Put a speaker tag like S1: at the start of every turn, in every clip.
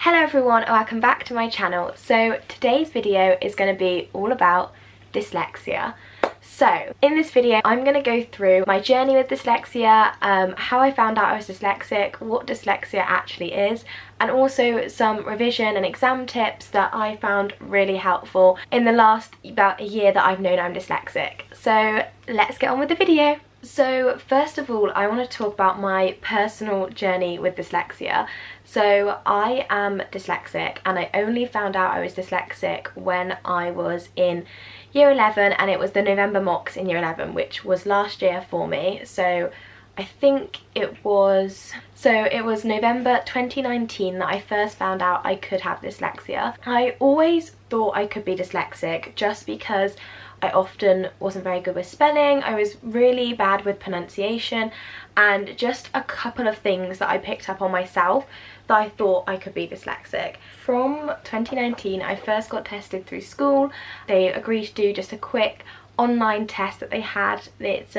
S1: Hello everyone and welcome back to my channel. So today's video is going to be all about dyslexia. So in this video I'm going to go through my journey with dyslexia, how I found out I was dyslexic, what dyslexia actually is, and also some revision and exam tips that I found really helpful in the last about a year that I've known I'm dyslexic. So let's get on with the video. So first of all, I want to talk about my personal journey with dyslexia. So I am dyslexic and I only found out I was dyslexic when I was in year 11, and it was the November mocks in year 11, which was last year for me. So I think it was November 2019 that I first found out I could have dyslexia. I always thought I could be dyslexic just because I often wasn't very good with spelling, I was really bad with pronunciation, and just a couple of things that I picked up on myself that I thought I could be dyslexic. From 2019 I first got tested through school. They agreed to do just a quick online test that they had. It's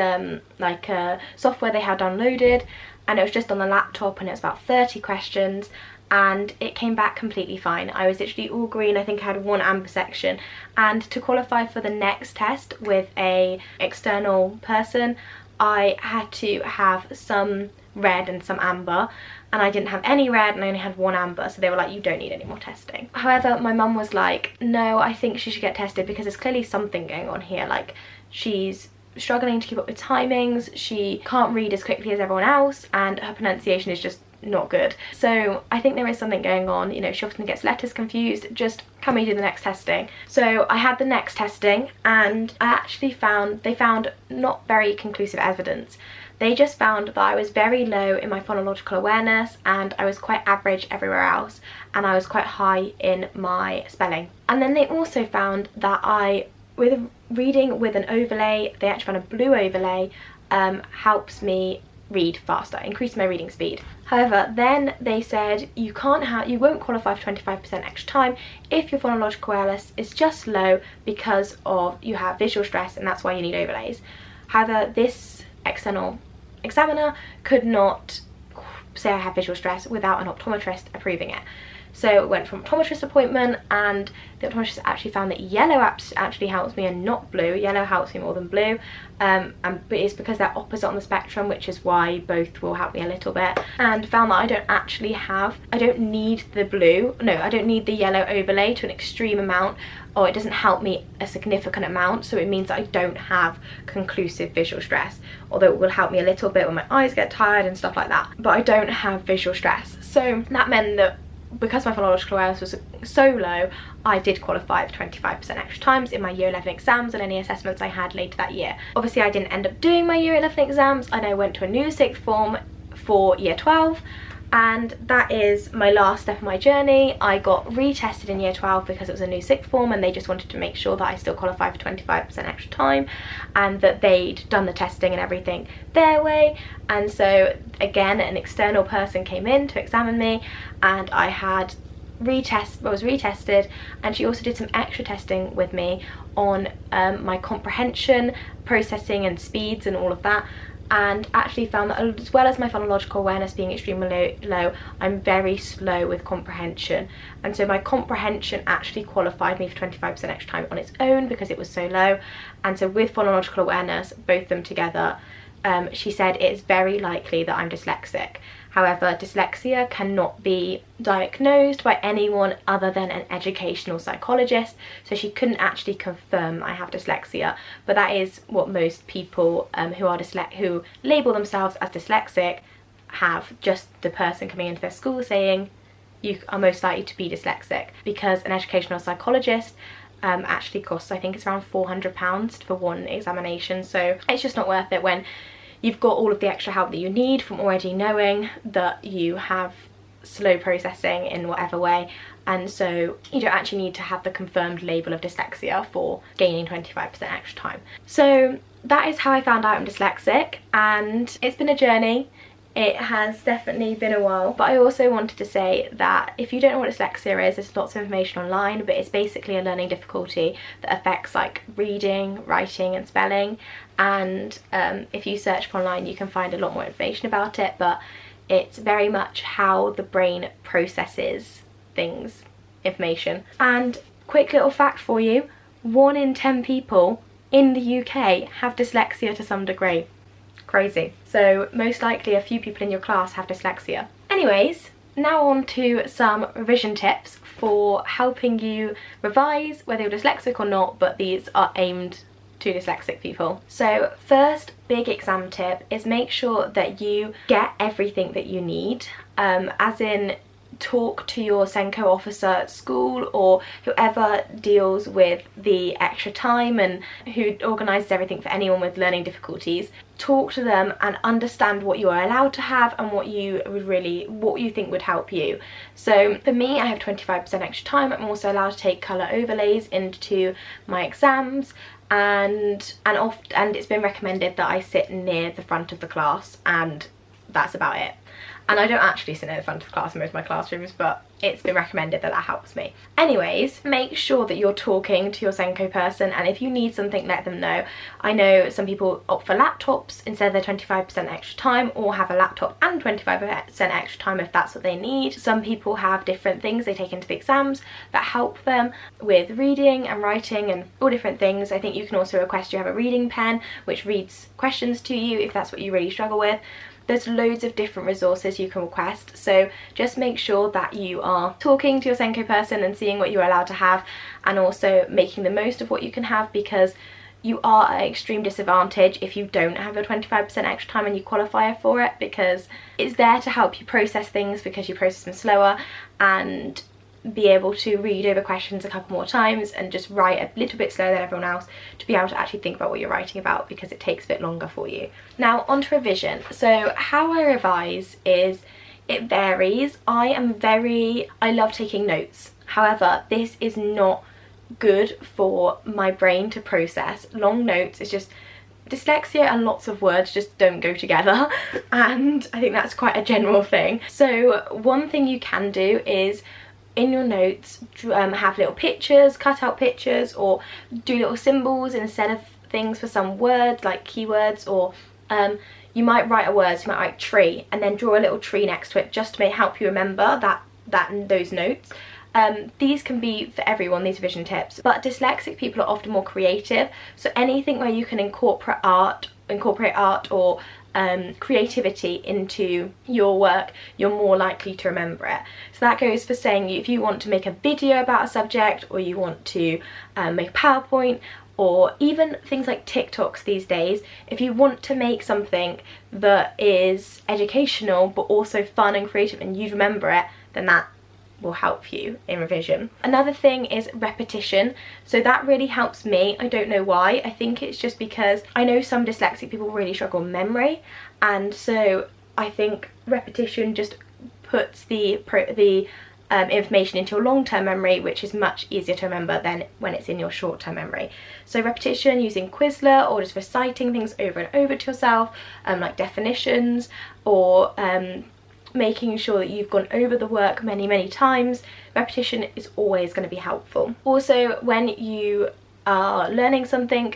S1: like a software they had downloaded, and it was just on the laptop, and it was about 30 questions, and it came back completely fine. I was literally all green. I think I had one amber section, and to qualify for the next test with a external person I had to have some red and some amber, and I didn't have any red and I only had one amber, so they were like, you don't need any more testing. However, my mum was like, no, I think she should get tested because there's clearly something going on here. Like, she's struggling to keep up with timings, she can't read as quickly as everyone else, and her pronunciation is just not good. So I think there is something going on, you know, she often gets letters confused. Just can we do the next testing? So I had the next testing, and I actually found they found not very conclusive evidence. They just found that I was very low in my phonological awareness, and I was quite average everywhere else, and I was quite high in my spelling. And then they also found that with reading with an overlay, they actually found a blue overlay helps me read faster, increase my reading speed. However, then they said you won't qualify for 25% extra time if your phonological awareness is just low because of you have visual stress, and that's why you need overlays. However, this external examiner could not say I have visual stress without an optometrist approving it. So it went from optometrist appointment, and the optometrist actually found that yellow actually helps me and not blue. Yellow helps me more than blue, but it's because they're opposite on the spectrum, which is why both will help me a little bit. And found that I don't need the yellow overlay to an extreme amount, or it doesn't help me a significant amount, so it means that I don't have conclusive visual stress, although it will help me a little bit when my eyes get tired and stuff like that, but I don't have visual stress. So that meant that because my phonological awareness was so low, I did qualify for 25% extra times in my year 11 exams and any assessments I had later that year. Obviously I didn't end up doing my year 11 exams, and I went to a new sixth form for year 12, and that is my last step of my journey. I got retested in year 12 because it was a new sixth form, and they just wanted to make sure that I still qualified for 25% extra time and that they'd done the testing and everything their way. And so again, an external person came in to examine me, and I was retested, and she also did some extra testing with me on my comprehension, processing and speeds and all of that, and actually found that as well as my phonological awareness being extremely low, I'm very slow with comprehension. And so my comprehension actually qualified me for 25% extra time on its own because it was so low. And so with phonological awareness, both of them together, she said it's very likely that I'm dyslexic. However, dyslexia cannot be diagnosed by anyone other than an educational psychologist, so she couldn't actually confirm I have dyslexia, but that is what most people who label themselves as dyslexic have, just the person coming into their school saying you are most likely to be dyslexic, because an educational psychologist actually costs, I think it's around £400 for one examination, so it's just not worth it when you've got all of the extra help that you need from already knowing that you have slow processing in whatever way, and so you don't actually need to have the confirmed label of dyslexia for gaining 25% extra time. So that is how I found out I'm dyslexic, and it's been a journey. It has definitely been a while, but I also wanted to say that if you don't know what dyslexia is, there's lots of information online, but it's basically a learning difficulty that affects like reading, writing and spelling, and if you search online you can find a lot more information about it, but it's very much how the brain processes things, information. And quick little fact for you, 1 in 10 people in the UK have dyslexia to some degree. Crazy. So most likely a few people in your class have dyslexia. Anyways, now on to some revision tips for helping you revise, whether you're dyslexic or not, but these are aimed to dyslexic people. So first big exam tip is make sure that you get everything that you need, as in talk to your Senko officer at school or whoever deals with the extra time and who organises everything for anyone with learning difficulties. Talk to them and understand what you are allowed to have and what you think would help you. So for me, I have 25% extra time. I'm also allowed to take colour overlays into my exams, and it's been recommended that I sit near the front of the class, and that's about it. And I don't actually sit near the front of the class in most of my classrooms, but it's been recommended that helps me. Anyways, make sure that you're talking to your Senko person, and if you need something, let them know. I know some people opt for laptops instead of their 25% extra time, or have a laptop and 25% extra time if that's what they need. Some people have different things they take into the exams that help them with reading and writing and all different things. I think you can also request you have a reading pen which reads questions to you if that's what you really struggle with. There's loads of different resources you can request, so just make sure that you are talking to your Senko person and seeing what you're allowed to have, and also making the most of what you can have, because you are at extreme disadvantage if you don't have your 25% extra time and you qualify for it, because it's there to help you process things, because you process them slower, and be able to read over questions a couple more times and just write a little bit slower than everyone else to be able to actually think about what you're writing about, because it takes a bit longer for you. Now on to revision. So how I revise is, it varies. I love taking notes. However, this is not good for my brain to process. Long notes is just, dyslexia and lots of words just don't go together, and I think that's quite a general thing. So one thing you can do is, in your notes, have little pictures, cut out pictures, or do little symbols instead of things for some words like keywords, or you might write a word, so you might write tree and then draw a little tree next to it just to help you remember those notes. These can be for everyone, these revision tips, but dyslexic people are often more creative, so anything where you can incorporate art or creativity into your work, you're more likely to remember it. So that goes for saying, if you want to make a video about a subject, or you want to make a PowerPoint, or even things like TikToks these days, if you want to make something that is educational but also fun and creative and you remember it, then that will help you in revision. Another thing is repetition. So that really helps me. I don't know why. I think it's just because I know some dyslexic people really struggle with memory, and so I think repetition just puts the information into your long-term memory, which is much easier to remember than when it's in your short-term memory. So repetition using Quizlet, or just reciting things over and over to yourself, like definitions, or making sure that you've gone over the work many times. Repetition is always going to be helpful. Also, when you are learning something,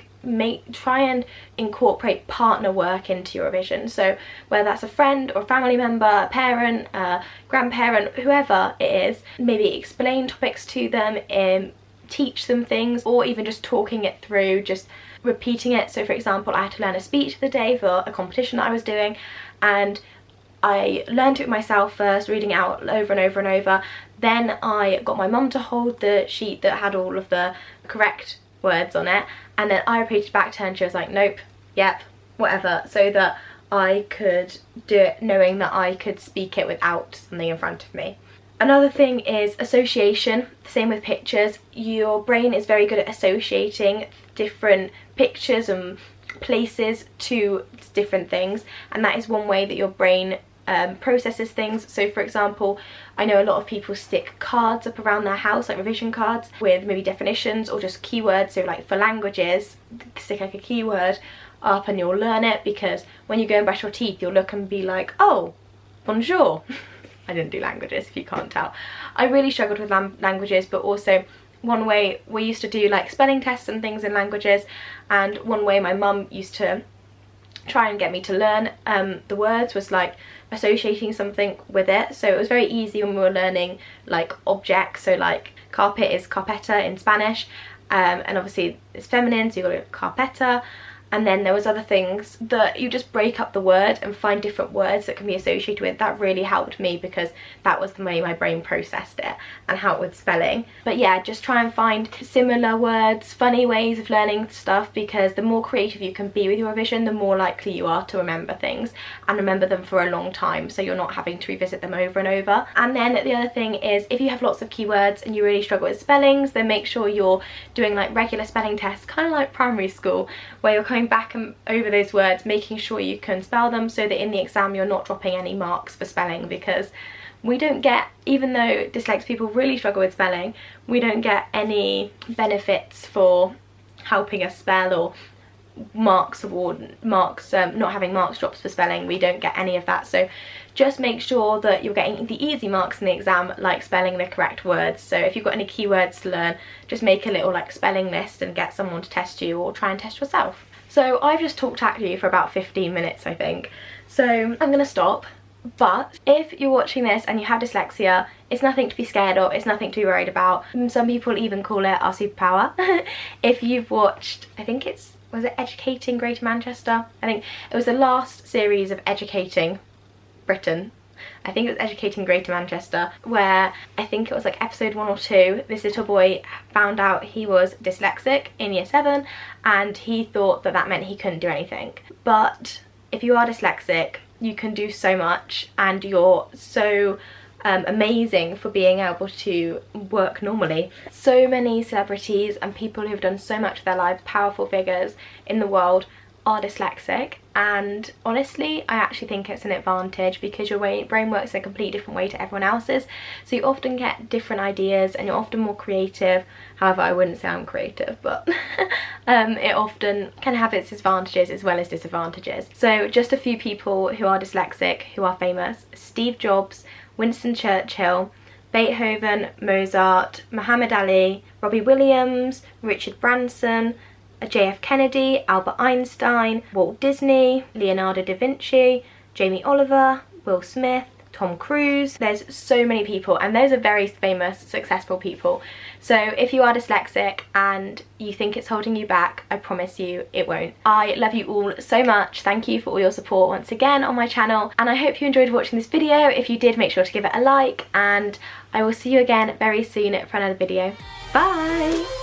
S1: try and incorporate partner work into your revision. So whether that's a friend or family member, a parent, a grandparent, whoever it is, maybe explain topics to them, teach them things, or even just talking it through, just repeating it. So for example, I had to learn a speech the day for a competition that I was doing, and I learned it myself first, reading it out over and over and over. Then I got my mum to hold the sheet that had all of the correct words on it, and then I repeated back to her and she was like, nope, yep, whatever, so that I could do it knowing that I could speak it without something in front of me. Another thing is association. Same with pictures. Your brain is very good at associating different pictures and places to different things, and that is one way that your brain processes things. So for example, I know a lot of people stick cards up around their house, like revision cards with maybe definitions or just keywords. So like for languages, stick like a keyword up and you'll learn it, because when you go and brush your teeth you'll look and be like, oh, bonjour. I didn't do languages, if you can't tell. I really struggled with languages, but also one way we used to do like spelling tests and things in languages, and one way my mum used to try and get me to learn the words was like associating something with it. So it was very easy when we were learning like objects, so like carpet is carpeta in Spanish, and obviously it's feminine, so you got carpeta. And then there was other things that you just break up the word and find different words that can be associated with. That really helped me because that was the way my brain processed it and how it with spelling. But yeah, just try and find similar words, funny ways of learning stuff, because the more creative you can be with your revision, the more likely you are to remember things and remember them for a long time, so you're not having to revisit them over and over. And then the other thing is, if you have lots of keywords and you really struggle with spellings, then make sure you're doing like regular spelling tests, kind of like primary school, where you're coming back and over those words, making sure you can spell them, so that in the exam you're not dropping any marks for spelling, because we don't get, even though dyslexic people really struggle with spelling, we don't get any benefits for helping us spell or marks award marks, not having marks drops for spelling. We don't get any of that. So just make sure that you're getting the easy marks in the exam, like spelling the correct words. So if you've got any keywords to learn, just make a little like spelling list and get someone to test you, or try and test yourself. So I've just talked at you for about 15 minutes, I think. So I'm gonna stop. But if you're watching this and you have dyslexia, it's nothing to be scared of, it's nothing to be worried about. Some people even call it our superpower. If you've watched, I think was it Educating Greater Manchester? I think it was the last series of Educating Britain. I think it was Educating Greater Manchester, where I think it was like episode 1 or 2, this little boy found out he was dyslexic in year 7, and he thought that that meant he couldn't do anything. But if you are dyslexic, you can do so much, and you're so amazing for being able to work normally. So many celebrities and people who have done so much of their lives, powerful figures in the world, are dyslexic, and honestly I actually think it's an advantage, because your brain works in a completely different way to everyone else's, so you often get different ideas and you're often more creative. However, I wouldn't say I'm creative, but it often can have its advantages as well as disadvantages. So just a few people who are dyslexic who are famous: Steve Jobs, Winston Churchill, Beethoven, Mozart, Muhammad Ali, Robbie Williams, Richard Branson, JF Kennedy, Albert Einstein, Walt Disney, Leonardo da Vinci, Jamie Oliver, Will Smith, Tom Cruise. There's so many people, and those are very famous, successful people. So if you are dyslexic and you think it's holding you back, I promise you it won't. I love you all so much. Thank you for all your support once again on my channel, and I hope you enjoyed watching this video. If you did, make sure to give it a like, and I will see you again very soon for another video. Bye!